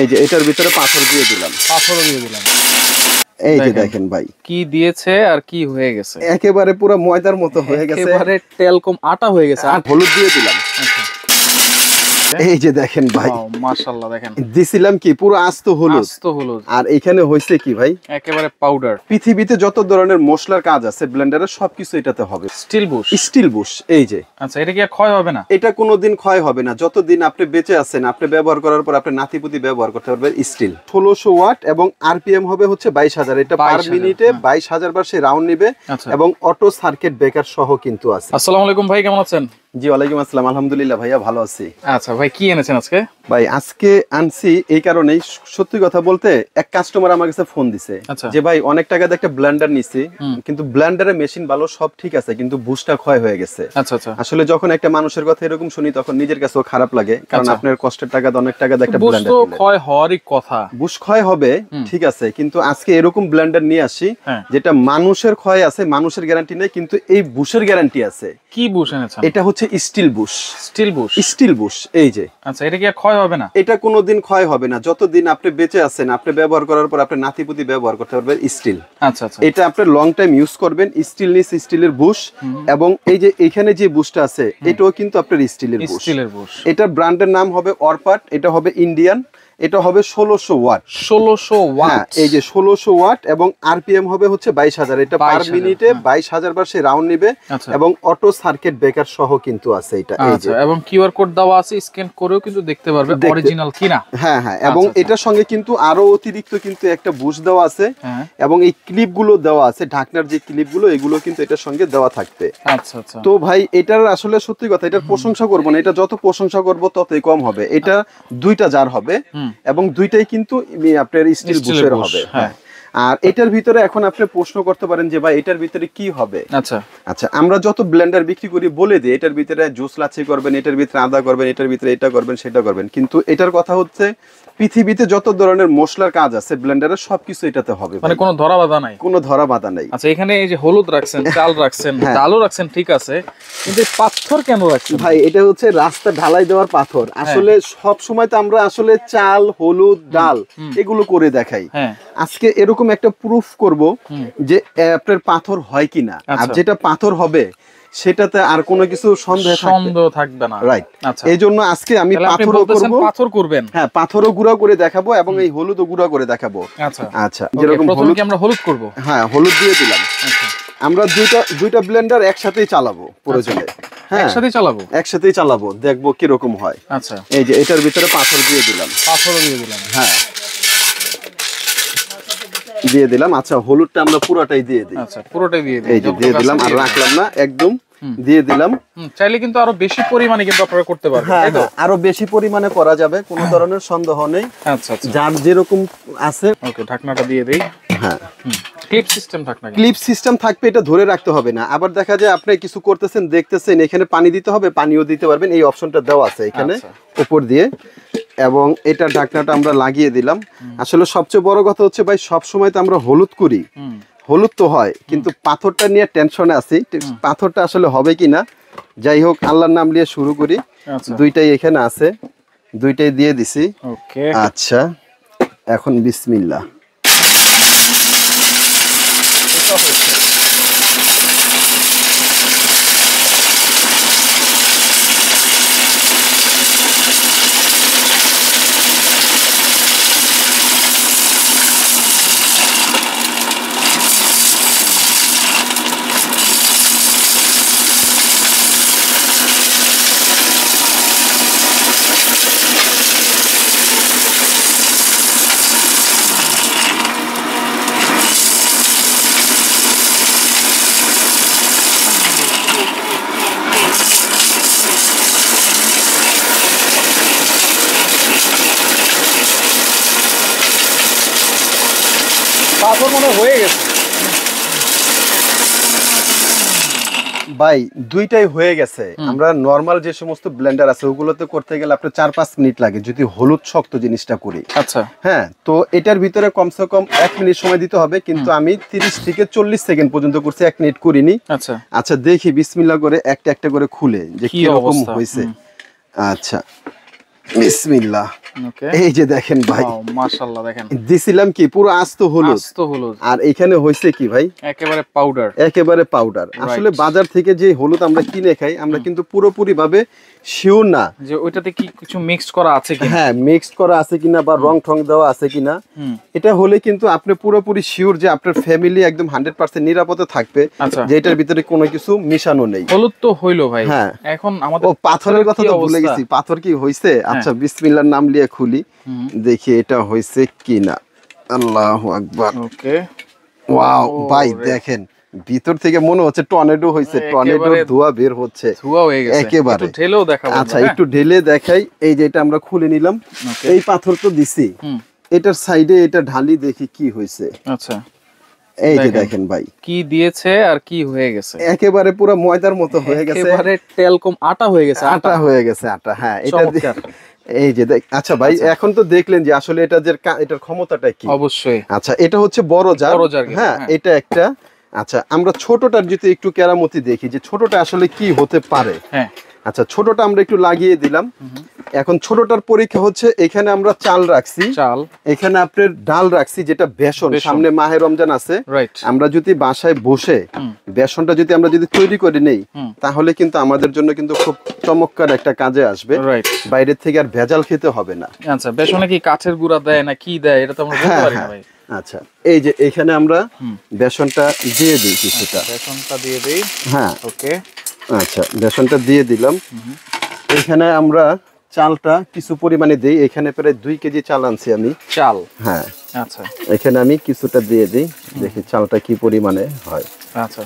এই যে এটার ভিতরে পাথর দিয়ে দিলাম, পাথরও দিয়ে দিলাম। এই যে দেখেন ভাই কি দিয়েছে আর কি হয়ে গেছে, একেবারে পুরো ময়দার মতো হয়ে গেছে, একেবারে তেলকম আটা হয়ে গেছে। আর হলুদ দিয়ে দিলাম। এই যে দেখেন ভাই, মাশাআল্লাহ দেখেন দিছিলাম কি পুরো আস্ত হলুদ, আর এখানে হইছে কি ভাই একেবারে পাউডার। পৃথিবীতে যত ধরনের মশলার কাজ আছে ব্লেন্ডারে সবকিছু এটাতে হবে। Still Bush, still Bush. এই যে আচ্ছা, এটা কি আর ক্ষয় হবে না? এটা কোনোদিন ক্ষয় হবে না, যতদিন আপনি বেঁচে আছেন আপনি ব্যবহার করার পর আপনি নাতিপুতি ব্যবহার করতে পারবেন। স্টিল 1600 ওয়াট এবং আরপিএম হবে হচ্ছে 22000। এটা পার মিনিটে 22000 বার সে রাউন্ড নেবে এবং অটো সার্কিট ব্রেকার সহ কিন্তু আছে। আসসালামু আলাইকুম ভাই, কেমন আছেন? জি ওয়ালাইকুম আসসালাম, আলহামদুলিল্লাহ ভাইয়া ভালো আছি। আচ্ছা ভাই, কি এনেছেন আজকে? ভাই আজকে আনছি এই কারণেই, সত্যি কথা বলতে এক কাস্টমার আমার কাছে ফোন দিছে যে ভাই অনেক টাকা দিয়ে একটা ব্লেন্ডার নিছি, কিন্তু ব্লেন্ডারের মেশিন ভালো সব ঠিক আছে কিন্তু বুশটা ক্ষয় হয়ে গেছে। আচ্ছা আচ্ছা, আসলে যখন একটা মানুষের কথা এরকম শুনি তখন নিজের কাছেও খারাপ লাগে, কারণ আপনার কষ্টের টাকা দিয়ে অনেক টাকা দিয়ে একটা ব্লেন্ডার বুশ তো ক্ষয় হওয়ারই কথা, বুশ ক্ষয় হবে ঠিক আছে, কিন্তু আজকে এরকম ব্লেন্ডার নিয়ে আসি যেটা মানুষের ক্ষয় আছে, মানুষের গ্যারান্টি নেই কিন্তু এই বুশের গ্যারান্টি আছে। কি বুশ এনেছেন? এটা হচ্ছে still Bush. Still Bush, still Bush. এই যে আচ্ছা, এটা কি আর ক্ষয় হবে না? এটা কোনোদিন ক্ষয় হবে না, যতদিন আপনি বেঁচে আছেন আপনি ব্যবহার করার পর আপনি নাতিপুতি ব্যবহার করতে পারবেন। স্টিল, আচ্ছা আচ্ছা, এটা আপনি লং টাইম ইউজ করবেন। স্টেনলেস স্টিলের বুশ, এবং এই যে এখানে যে বুশটা আছে এটাও কিন্তু আপনার স্টিলের বুশ। এটার ব্র্যান্ডের নাম হবে অরপাট, এটা হবে ইন্ডিয়ান, এটা হবে 1600 ওয়াট। 1600 ওয়াট, এই যে 1600 ওয়াট এবং আরপিএম হবে হচ্ছে 22000। এটা পার মিনিটে 22000 বার সে রাউন্ড নেবে এবং অটো সার্কিট ব্রেকার সহ কিন্তু আছে এটা। এই যে এবং কিউআর কোড দেওয়া আছে, স্ক্যান করেও কিন্তু দেখতে পারবে অরিজিনাল কিনা। হ্যাঁ হ্যাঁ, এবং এটার সঙ্গে কিন্তু আরো অতিরিক্ত কিন্তু একটা বুশ দেওয়া আছে এবং এই ক্লিপ গুলো দেওয়া আছে, ঢাকনার যে ক্লিপ গুলো এগুলো কিন্তু এটার সঙ্গে দেওয়া থাকবে। আচ্ছা আচ্ছা, তো ভাই এটার আসলে সত্যি কথা, এটার প্রশংসা করবো না, এটা যত প্রশংসা করবো ততই কম হবে। এটা দুইটা জার হবে এবং দুইটাই কিন্তু আপনার স্টিল বুশের হবে। হ্যাঁ, আর এটার ভিতরে এখন আপনি প্রশ্ন করতে পারেন যে ভাই এটার ভিতরে কি হবে। আচ্ছা আচ্ছা, আমরা যত ব্লেন্ডার বিক্রি করি বলে দিই এটার ভিতরে জুস লাচ্ছি করবেন, এটার ভিতরে আদা করবেন, এটার ভিতরে এটা করবেন সেটা করবেন, কিন্তু এটার কথা হচ্ছে পৃথিবীতে যত ধরনের মশলার কাজ আছে ব্লেন্ডারে সবকিছু এটাতে হবে, মানে কোনো ধরা বাঁধা নাই, কোনো ধরা বাঁধা নাই। আচ্ছা, এখানে এই যে হলুদ রাখছেন, চাল রাখছেন, ডালও রাখছেন, ঠিক আছে, কিন্তু পাথর কেন রাখছেন ভাই? এটা হচ্ছে রাস্তা ঢালাই দেওয়ার পাথর। আসলে সব সময় তো আমরা আসলে চাল, হলুদ, ডাল এগুলো করে দেখাই, আজকে এরকম একটা প্রুফ করব যে আপনার পাথর হয় কিনা, আর যেটা পাথর হবে সেটাতে আর কোনো কিছু সন্দেহ থাকবে না। রাইট, এই জন্য আজকে আমি পাথর করবেন। হ্যাঁ, পাথরও গুঁড়া করে দেখাবো এবং এই হলুদও গুঁড়া করে দেখাবো। আচ্ছা আচ্ছা, যেরকম প্রথমে কি আমরা হলুদ করব? হ্যাঁ, হলুদ দিয়ে দিলাম। আমরা দুইটা ব্লেন্ডার একসাথেই চালাবো প্রয়োজনে। হ্যাঁ, একসাথেই চালাবো, দেখবো কিরকম হয়। আচ্ছা, এই যে এটার ভিতরে পাথর দিয়ে দিলাম, পাথরও দিয়ে দিলাম। হ্যাঁ, দিয়ে দিলাম। আচ্ছা, হলুদটা আমরা পুরোটাই দিয়ে দিই। আচ্ছা, পুরোটাই দিয়ে দিই। এই যে দিয়ে দিলাম, আর রাখলাম না, একদম দিয়ে দিলাম। চাইলে কিন্তু আরো বেশি পরিমাণে কিন্তু আপনারা করতে পারবেন। হ্যাঁ, আরো বেশি পরিমাণে করা যাবে, কোনো ধরনের সন্দেহ নেই। আচ্ছা আচ্ছা, যার যেরকম আছে। ওকে, ঢাকনাটা দিয়ে দেই। হ্যাঁ, ক্লিপ সিস্টেম ঢাকনা, ক্লিপ সিস্টেম থাকবে, এটা ধরে রাখতে হবে না। আবার দেখা যায় আপনি কিছু করতেছেন, দেখতেছেন, এখানে পানি দিতে হবে, পানিও দিতে পারবেন, এই অপশনটা দেওয়া আছে এখানে উপর দিয়ে। এবং এটা ঢাকনাটা আমরা লাগিয়ে দিলাম। আসলে সবচেয়ে বড় কথা হচ্ছে ভাই, সব সময় তো আমরা হলুদ করি, হলুদ তো হয়, কিন্তু পাথরটা নিয়ে টেনশনে আছি, পাথরটা আসলে হবে কিনা। যাই হোক, আল্লাহর নাম নিয়ে শুরু করি। দুইটাই এখানে আছে, দুইটাই দিয়ে দিছি। আচ্ছা, এখন বিসমিল্লাহ। পাথর মনে হয়ে গেছে ভাই, দুইটাই হয়ে গেছে। আমরা নরমাল যে সমস্ত ব্লেন্ডার আছে ওগুলোতে করতে গেলে আপনার 4-5 মিনিট লাগে যদি হলুদ শক্ত জিনিসটা করি। আচ্ছা, হ্যাঁ, তো এটার ভিতরে কমসে কম 1 মিনিট সময় দিতে হবে, কিন্তু আমি 30 থেকে 40 সেকেন্ড পর্যন্ত করছি, 1 মিনিট করিনি। আচ্ছা আচ্ছা, দেখি বিসমিল্লাহ করে একটা একটা করে খুলে যে কি রকম হয়েছে। আচ্ছা, বিসমিল্লাহ। ওকে, এই যে দেখেন ভাই, ওয়াও মাশাআল্লাহ, দেখেন দিছিলাম কি পুরো আস্ত হলুদ, আস্ত হলুদ, আর এখানে হয়েছে কি ভাই, একেবারে পাউডার। একেবারে পাউডার। আসলে বাজার থেকে যে হলুদ আমরা কিনে খাই, আমরা কিন্তু পুরোপুরি ভাবে শিওর না যে ওইটাতে কি কিছু মিক্স করা আছে কিনা। হ্যাঁ, মিক্সড করা আছে কিনা বা রং ঠং দেওয়া আছে কিনা। এটা হলে কিন্তু আপনি পুরোপুরি শিওর যে আপনার ফ্যামিলি একদম 100% নিরাপদে থাকবে, আচ্ছা, যে এটার ভিতরে কোনো কিছু মিশানো নেই। হলুদ তো হইলো ভাই, হ্যাঁ, এখন আমাদের ও পাথরের কথা কি তো ভুলে অবস্থা? গেছি, পাথর কি হইছে? আচ্ছা, বিসমিল্লাহর নাম নিয়ে খুলি, দেখি এটা হইছে কিনা। আল্লাহু আকবার। ওকে, ওয়াও ভাই দেখেন, ভিতর থেকে মনে হচ্ছে টর্নেডো হইছে, টর্নেডোর ধোঁয়া বের হচ্ছে, ধোঁয়া হয়ে গেছে একেবারে। একটু ঢেলেও দেখাবো। আচ্ছা, একটু ঢেলে দেখাই। এই যে এটা আমরা খুলে নিলাম, এই পাথর তো দিছি, এটার সাইডে এটা ঢালি, দেখি কি হইছে। আচ্ছা, এই যে দেখেন ভাই, কি দিয়েছে আর কি হয়ে গেছে, একেবারে পুরো ময়দার মতো হয়ে গেছে, একেবারে টেলকম আটা হয়ে গেছে, আটা হয়ে গেছে, আটা। হ্যাঁ, এটা চমৎকার। এই যে দেখ। আচ্ছা ভাই, এখন তো দেখলেন যে আসলে এটা যে এটার ক্ষমতাটা কি। অবশ্যই। আচ্ছা, এটা হচ্ছে বড় জার। হ্যাঁ, এটা একটা। আচ্ছা, আমরা ছোটটার যদি একটু কেরামতি দেখি যে ছোটটা আসলে কি হতে পারে। হ্যাঁ, আচ্ছা, ছোটটা আমরা একটু লাগিয়ে দিলাম। এখন ছোটটার পরীক্ষা হচ্ছে, এখানে আমরা চাল রাখছি, চাল, এখানে আপনার ডাল রাখছি, যেটা বেসন। সামনে মাহে রমজান আছে, রাইট। আমরা যদি বাসায় বসে বেসনটা যদি আমরা যদি তৈরি করে নেই, তাহলে কিন্তু আমাদের জন্য কিন্তু খুব চমৎকার একটা কাজে আসবে, রাইট। বাইরের থেকে আর ভেজাল খেতে হবে না। আচ্ছা, বেসনে কি কাঠের গুঁড়া দেয় না কি দেয় এটা তো আমরা বলতে পারি না ভাই। আচ্ছা, এই যে এখানে আমরা বেসনটা দিয়ে দিই কিছুটা, বেসনটা দিয়ে দেই। হ্যাঁ, ওকে। আচ্ছা, বেসনটা দিয়ে দিলাম। এখানে আমরা চালটা কিছু পরিমাণে দেই, এখানে প্রায় 2 কেজি চাল আনছি আমি, চাল। হ্যাঁ, আচ্ছা, এখানে আমি কিছুটা দিয়ে দিই, দেখি চালটা কি পরিমাণে হয়। আচ্ছা,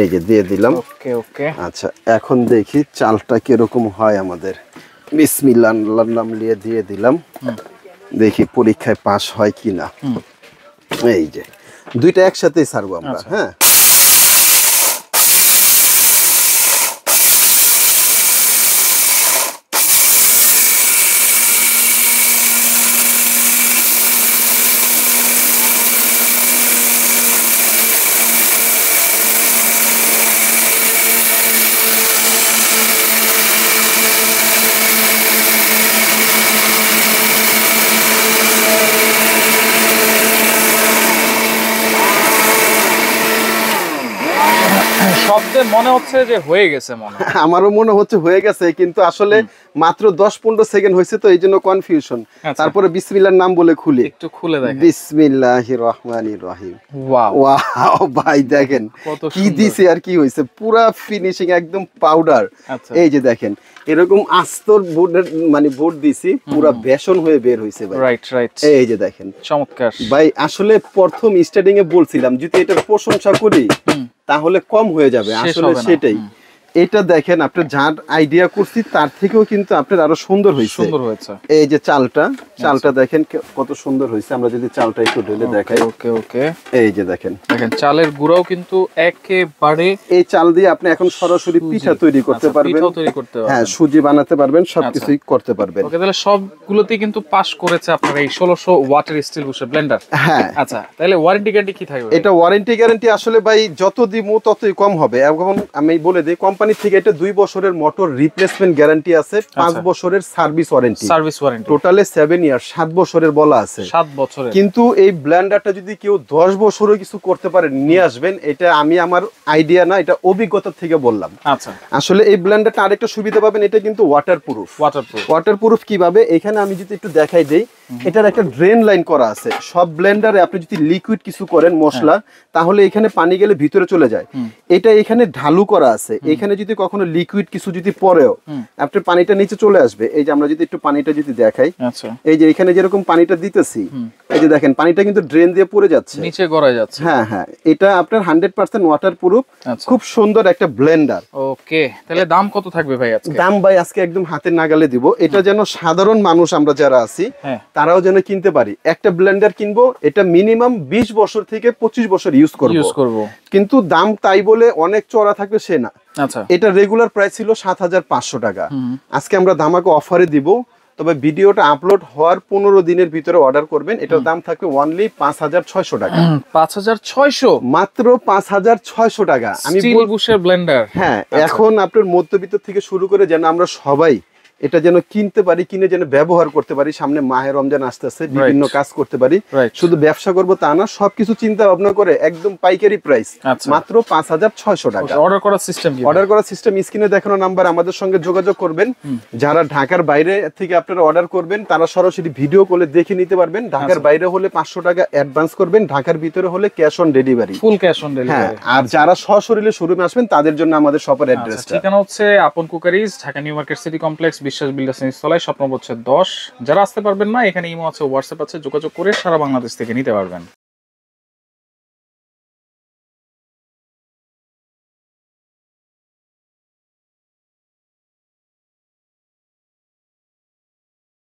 এই যে দিয়ে দিলাম। ওকে, ওকে। আচ্ছা, এখন দেখি চালটা কিরকম হয় আমাদের। বিসমিল্লাহ, আল্লাহর নাম নিয়ে দিয়ে দিলাম, দেখি পরীক্ষায় পাস হয় কিনা। এই যে দুইটা একসাথেই ছাড়বো আমরা। হ্যাঁ, শব্দে মনে হচ্ছে যে হয়ে গেছে, মনে হয় আমারও মনে হচ্ছে হয়ে গেছে, কিন্তু আসলে মাত্র 10-15 সেকেন্ড হয়েছে, তো এই জন্য কনফিউশন। তারপরে বিসমিল্লাহর নাম বলে খুলি, একটু খুলে দেখেন। বিসমিল্লাহির রহমানির রহিম। ওয়াও, ওয়াও ভাই দেখেন কি দিছে আর কি হয়েছে, পুরা ফিনিশিং একদম পাউডার। এই যে দেখেন, এরকম আস্তর বোর্ডের মানে বোর্ড দিছি, পুরা বেসন হয়ে বের হয়েছে ভাই। Right, right. এই যে দেখেন, চমৎকার ভাই। আসলে প্রথম স্টার্টিং এ বলছিলাম যদি এটার প্রশংসা করি তাহলে কম হয়ে যাবে, আসলে সেটাই। এটা দেখেন, আপনার যা আইডিয়া করছি তার থেকেও কিন্তু আপনার আরো সুন্দর হয়েছে। এই যে চালটা দেখেন কত সুন্দর হয়েছে। আমরা যদি চালটা একটু ঢেলে দেখাই, ওকে, ওকে। এই যে দেখেন, চালের গুঁড়াও কিন্তু একেবারে, এই চাল দিয়ে আপনি এখন সরাসরি পিঠা তৈরি করতে পারবেন, হ্যাঁ, সুজি বানাতে পারবেন, সবকিছুই করতে পারবেন। ওকে, তাহলে সবগুলোতেই কিন্তু পাস করেছে আপনার এই 1600 ওয়াটের স্টিল বুশার ব্লেন্ডার। হ্যাঁ, আচ্ছা, তাহলে ওয়ারেন্টি গ্যারান্টি কি থাকবে? এটা ওয়ারেন্টি গ্যারান্টি আসলে ভাই যত দিমু ততই কম হবে। এখন আমি বলে দিই, কোম্পানি থেকে এটা 2 বছরের মোটর রিপ্লেসমেন্ট গ্যারান্টি আছে, 5 বছরের সার্ভিস ওয়ারেন্টি, টোটালে 7 ইয়ার, 7 বছরের বলা আছে, 7 বছরের। কিন্তু এই ব্লেন্ডারটা যদি কেউ 10 বছরও কিছু করতে পারে নিয়ে আসবেন, এটা আমি আমার আইডিয়া না, এটা অভিজ্ঞতা থেকে বললাম। আচ্ছা, আসলে এই ব্লেন্ডারটা আরেকটা সুবিধা পাবেন, এটা কিন্তু ওয়াটারপ্রুফ। ওয়াটারপ্রুফ কিভাবে, এখানে আমি যদি একটু দেখাই দেই, এটার একটা ড্রেন লাইন করা আছে। সব ব্লেন্ডারে আপনি যদি লিকুইড কিছু করেন মশলা, তাহলে এখানে পানি গেলে ভিতরে চলে যায়। এটা এখানে ঢালু করা আছে, এখানে যদি কখনো লিকুইড কিছু যদি পড়েও আপনার পানিটা নিচে চলে আসবে। এই যে আমরা যদি একটু পানিটা যদি দেখাই, এই যে এখানে যেরকম পানিটা দিতেছি, এই যে দেখেন পানিটা কিন্তু ড্রেন দিয়ে পড়ে যাচ্ছে, নিচে গড়ায় যাচ্ছে। হ্যাঁ, হ্যাঁ, এটা আপনার 100% ওয়াটারপ্রুফ, খুব সুন্দর একটা ব্লেন্ডার। ওকে, তাহলে দাম কত থাকবে ভাই আজকে? দাম ভাই আজকে একদম হাতের নাগালে দিব, এটা যেন সাধারণ মানুষ আমরা যারা আছি তারাও যেন কিনতে পারি। একটা ব্লেন্ডার কিনবো, এটা মিনিমাম 20 বছর থেকে 25 বছর ইউজ করব, কিন্তু দাম তাই বলে অনেক চড়া থাকবে সে না। আচ্ছা, এটা রেগুলার প্রাইস ছিল 7500 টাকা, আজকে আমরা ধামাকা অফারে দিব। তবে ভিডিওটা আপলোড হওয়ার 15 দিনের ভিতরে অর্ডার করবেন, এটার দাম থাকবে অনলি 5600 টাকা। 5600, মাত্র 5600 টাকা। আমি বুশের ব্লেন্ডার। হ্যাঁ, এখন আপনার মধ্যবিত্ত থেকে শুরু করে যেন আমরা সবাই এটা যেন কিনতে পারি, কিনে যেন ব্যবহার করতে পারি, সামনে মাহে রমজান আসতেছে, বিভিন্ন কাজ করতে পারি। শুধু ব্যবসা করব তা না, সবকিছু চিন্তা ভাবনা করে একদম পাইকারি প্রাইস মাত্র 5,600 টাকা। অর্ডার করার সিস্টেম কি? অর্ডার করার সিস্টেম স্ক্রিনে দেখানো নাম্বার, আমাদের সঙ্গে যোগাযোগ করবেন। যারা ঢাকার বাইরে থেকে আপনারা অর্ডার করবেন তারা সরাসরি ভিডিও কলে দেখে নিতে পারবেন। ঢাকার বাইরে হলে 500 টাকা অ্যাডভান্স করবেন, ঢাকার ভিতরে হলে cash on delivery, full cash on delivery. আর যারা সশরীরে শোরুমে আসবেন তাদের জন্য আমাদের শপের অ্যাড্রেসটা, ঠিকানা হচ্ছে আপন cookeries, Dhaka new market city complex, বিশ্বাস বিল্ডার্স নিচতলায়, শপ নম্বর হচ্ছে 10। যারা আসতে পারবেন না, এখানে ইমো আছে, হোয়াটসঅ্যাপ আছে, যোগাযোগ করে সারা বাংলাদেশ থেকে নিতে পারবেন।